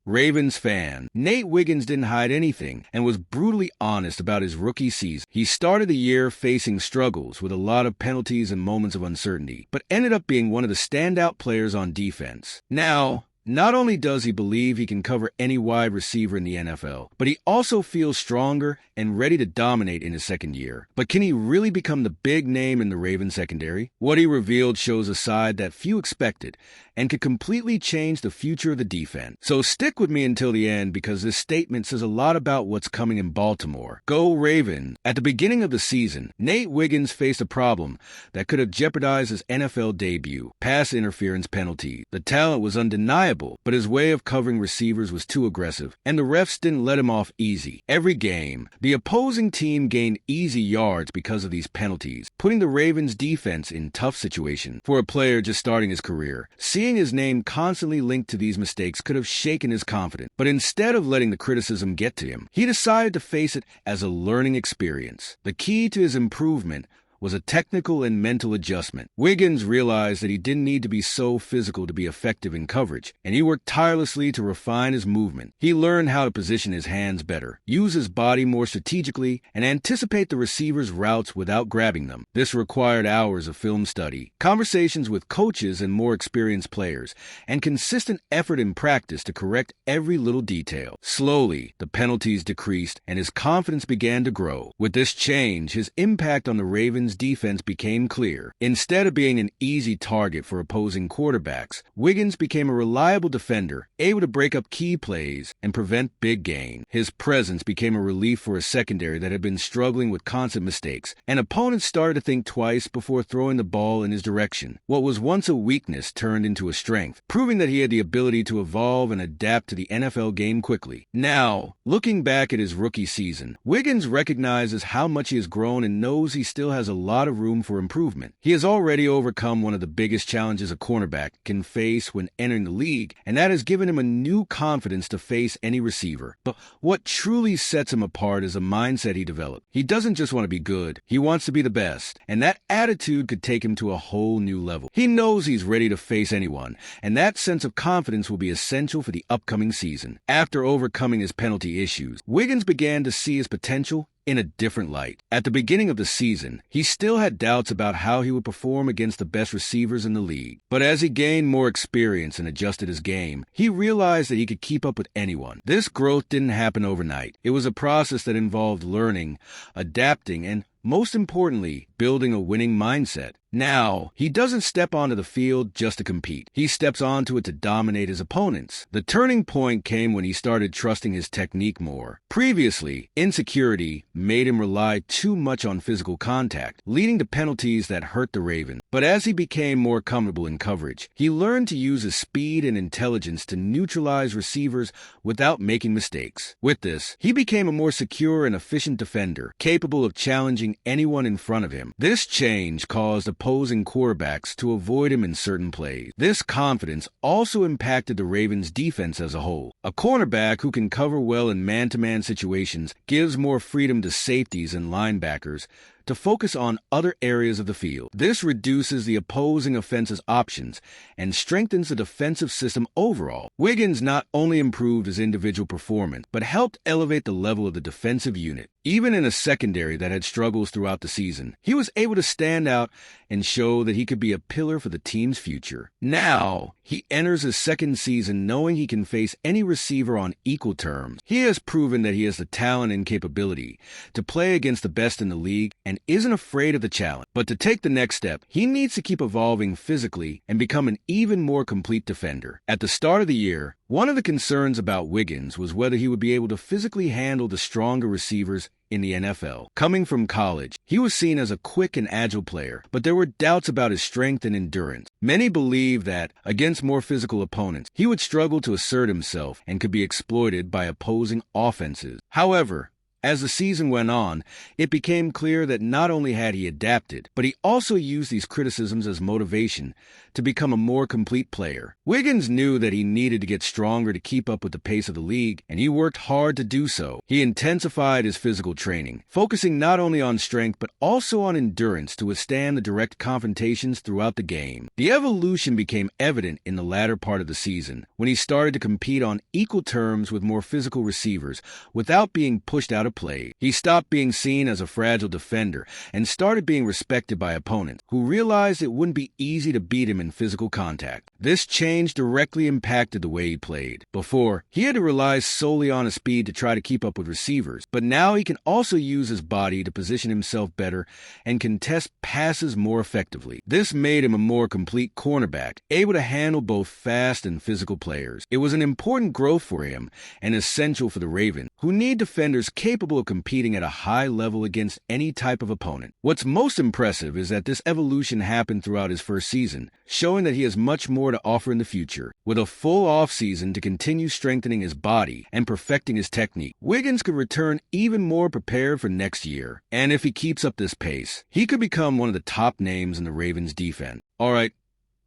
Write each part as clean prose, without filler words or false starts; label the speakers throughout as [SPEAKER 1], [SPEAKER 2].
[SPEAKER 1] Ravens fan Nate Wiggins didn't hide anything and was brutally honest about his rookie season. He started the year facing struggles with a lot of penalties and moments of uncertainty, but ended up being one of the standout players on defense. Now, not only does he believe he can cover any wide receiver in the NFL, but he also feels stronger and ready to dominate in his second year. But can he really become the big name in the Ravens secondary? What he revealed shows a side that few expected and could completely change the future of the defense. So stick with me until the end because this statement says a lot about what's coming in Baltimore. Go Ravens! At the beginning of the season, Nate Wiggins faced a problem that could have jeopardized his NFL debut: pass interference penalty. The talent was undeniable, but his way of covering receivers was too aggressive, and the refs didn't let him off easy. Every game, the opposing team gained easy yards because of these penalties, putting the Ravens' defense in tough situations. For a player just starting his career, seeing his name constantly linked to these mistakes could have shaken his confidence. But instead of letting the criticism get to him, he decided to face it as a learning experience. The key to his improvement was a technical and mental adjustment. Wiggins realized that he didn't need to be so physical to be effective in coverage, and he worked tirelessly to refine his movement. He learned how to position his hands better, use his body more strategically, and anticipate the receiver's routes without grabbing them. This required hours of film study, conversations with coaches and more experienced players, and consistent effort in practice to correct every little detail. Slowly, the penalties decreased, and his confidence began to grow. With this change, his impact on the Ravens defense became clear. Instead of being an easy target for opposing quarterbacks, Wiggins became a reliable defender, able to break up key plays and prevent big gain. His presence became a relief for a secondary that had been struggling with constant mistakes, and opponents started to think twice before throwing the ball in his direction. What was once a weakness turned into a strength, proving that he had the ability to evolve and adapt to the NFL game quickly. Now, looking back at his rookie season, Wiggins recognizes how much he has grown and knows he still has a lot of room for improvement. He has already overcome one of the biggest challenges a cornerback can face when entering the league, and that has given him a new confidence to face any receiver. But what truly sets him apart is a mindset he developed. He doesn't just want to be good, he wants to be the best, and that attitude could take him to a whole new level. He knows he's ready to face anyone, and that sense of confidence will be essential for the upcoming season. After overcoming his penalty issues, Wiggins began to see his potential in a different light. At the beginning of the season, he still had doubts about how he would perform against the best receivers in the league. But as he gained more experience and adjusted his game, he realized that he could keep up with anyone. This growth didn't happen overnight. It was a process that involved learning, adapting, and most importantly, building a winning mindset. Now, he doesn't step onto the field just to compete. He steps onto it to dominate his opponents. The turning point came when he started trusting his technique more. Previously, insecurity made him rely too much on physical contact, leading to penalties that hurt the Ravens. But as he became more comfortable in coverage, he learned to use his speed and intelligence to neutralize receivers without making mistakes. With this, he became a more secure and efficient defender, capable of challenging anyone in front of him. This change caused opposing quarterbacks to avoid him in certain plays. This confidence also impacted the Ravens' defense as a whole. A cornerback who can cover well in man-to-man situations gives more freedom to safeties and linebackers to focus on other areas of the field. This reduces the opposing offense's options and strengthens the defensive system overall. Wiggins not only improved his individual performance, but helped elevate the level of the defensive unit. Even in a secondary that had struggles throughout the season, he was able to stand out and show that he could be a pillar for the team's future. Now, he enters his second season knowing he can face any receiver on equal terms. He has proven that he has the talent and capability to play against the best in the league and isn't afraid of the challenge. But to take the next step, he needs to keep evolving physically and become an even more complete defender. At the start of the year, one of the concerns about Wiggins was whether he would be able to physically handle the stronger receivers in the NFL. Coming from college, he was seen as a quick and agile player, but there were doubts about his strength and endurance. Many believed that, against more physical opponents, he would struggle to assert himself and could be exploited by opposing offenses. However, As the season went on, it became clear that not only had he adapted, but he also used these criticisms as motivation to become a more complete player. Wiggins knew that he needed to get stronger to keep up with the pace of the league, and he worked hard to do so. He intensified his physical training, focusing not only on strength but also on endurance to withstand the direct confrontations throughout the game. The evolution became evident in the latter part of the season, when he started to compete on equal terms with more physical receivers without being pushed out of play. He stopped being seen as a fragile defender and started being respected by opponents, who realized it wouldn't be easy to beat him in physical contact. This change directly impacted the way he played. Before, he had to rely solely on his speed to try to keep up with receivers, but now he can also use his body to position himself better and contest passes more effectively. This made him a more complete cornerback, able to handle both fast and physical players. It was an important growth for him and essential for the Ravens, who need defenders capable of competing at a high level against any type of opponent. What's most impressive is that this evolution happened throughout his first season, showing that he has much more to offer in the future. With a full offseason to continue strengthening his body and perfecting his technique, Wiggins could return even more prepared for next year. And if he keeps up this pace, he could become one of the top names in the Ravens defense. Alright,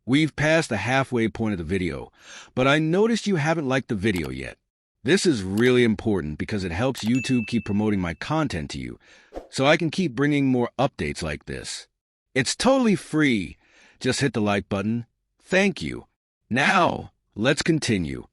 [SPEAKER 1] we've passed the halfway point of the video, but I noticed you haven't liked the video yet. This is really important because it helps YouTube keep promoting my content to you, so I can keep bringing more updates like this. It's totally free. Just hit the like button. Thank you. Now, let's continue.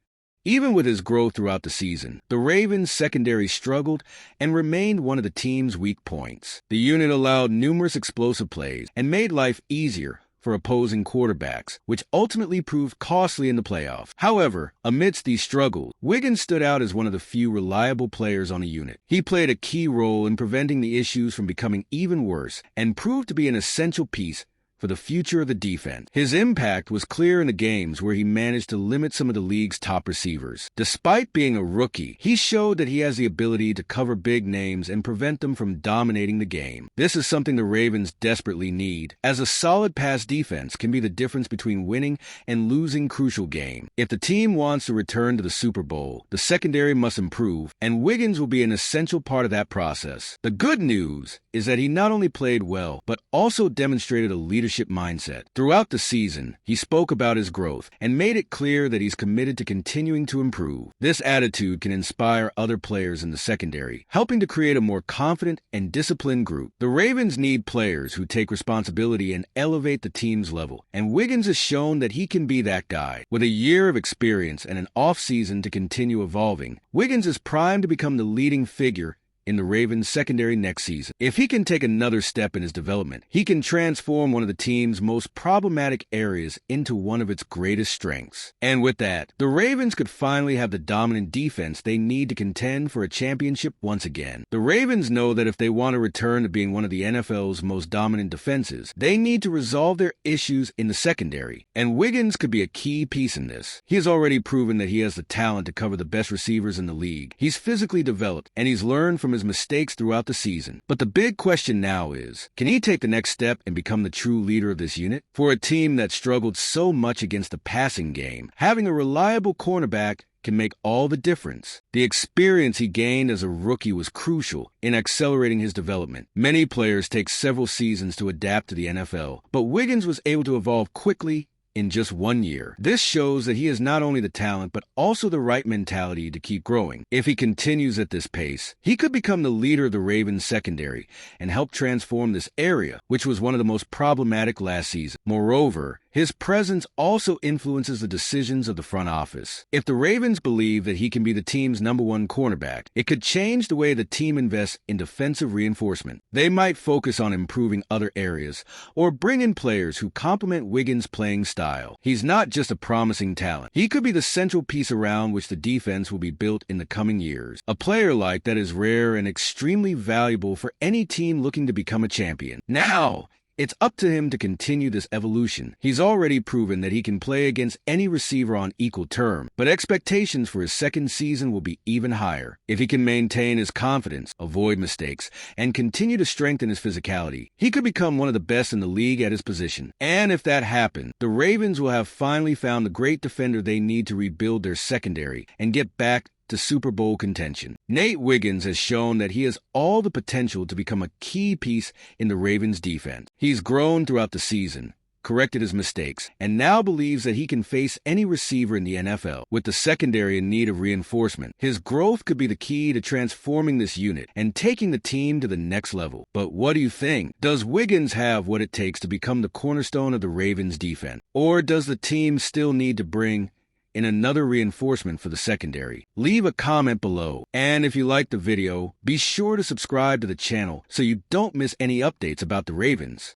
[SPEAKER 1] Even with his growth throughout the season, the Ravens' secondary struggled and remained one of the team's weak points. The unit allowed numerous explosive plays and made life easier for opposing quarterbacks, which ultimately proved costly in the playoffs. However, amidst these struggles, Wiggins stood out as one of the few reliable players on the unit. He played a key role in preventing the issues from becoming even worse and proved to be an essential piece for the future of the defense. His impact was clear in the games where he managed to limit some of the league's top receivers. Despite being a rookie, he showed that he has the ability to cover big names and prevent them from dominating the game. This is something the Ravens desperately need, as a solid pass defense can be the difference between winning and losing crucial games. If the team wants to return to the Super Bowl, the secondary must improve, and Wiggins will be an essential part of that process. The good news is that he not only played well, but also demonstrated a leadership mindset. Throughout the season, he spoke about his growth and made it clear that he's committed to continuing to improve. This attitude can inspire other players in the secondary, helping to create a more confident and disciplined group. The Ravens need players who take responsibility and elevate the team's level, and Wiggins has shown that he can be that guy. With a year of experience and an off-season to continue evolving, Wiggins is primed to become the leading figure in the Ravens secondary next season. If he can take another step in his development, he can transform one of the team's most problematic areas into one of its greatest strengths. And with that, the Ravens could finally have the dominant defense they need to contend for a championship once again. The Ravens know that if they want to return to being one of the NFL's most dominant defenses, they need to resolve their issues in the secondary, and Wiggins could be a key piece in this. He has already proven that he has the talent to cover the best receivers in the league. He's physically developed, and he's learned from his mistakes throughout the season. But the big question now is, can he take the next step and become the true leader of this unit? For a team that struggled so much against the passing game, having a reliable cornerback can make all the difference. The experience he gained as a rookie was crucial in accelerating his development. Many players take several seasons to adapt to the NFL, but Wiggins was able to evolve quickly in just 1 year. This shows that he has not only the talent, but also the right mentality to keep growing. If he continues at this pace, he could become the leader of the Ravens secondary and help transform this area, which was one of the most problematic last season. Moreover, his presence also influences the decisions of the front office. If the Ravens believe that he can be the team's #1 cornerback, it could change the way the team invests in defensive reinforcement. They might focus on improving other areas or bring in players who complement Wiggins' playing style. He's not just a promising talent. He could be the central piece around which the defense will be built in the coming years. A player like that is rare and extremely valuable for any team looking to become a champion. Now, it's up to him to continue this evolution. He's already proven that he can play against any receiver on equal terms, but expectations for his second season will be even higher. If he can maintain his confidence, avoid mistakes, and continue to strengthen his physicality, he could become one of the best in the league at his position. And if that happens, the Ravens will have finally found the great defender they need to rebuild their secondary and get back to Super Bowl contention. Nate Wiggins has shown that he has all the potential to become a key piece in the Ravens' defense. He's grown throughout the season, corrected his mistakes, and now believes that he can face any receiver in the NFL. With the secondary in need of reinforcement, his growth could be the key to transforming this unit and taking the team to the next level. But what do you think? Does Wiggins have what it takes to become the cornerstone of the Ravens' defense? Or does the team still need to bring in another reinforcement for the secondary? Leave a comment below. And if you liked the video, be sure to subscribe to the channel so you don't miss any updates about the Ravens.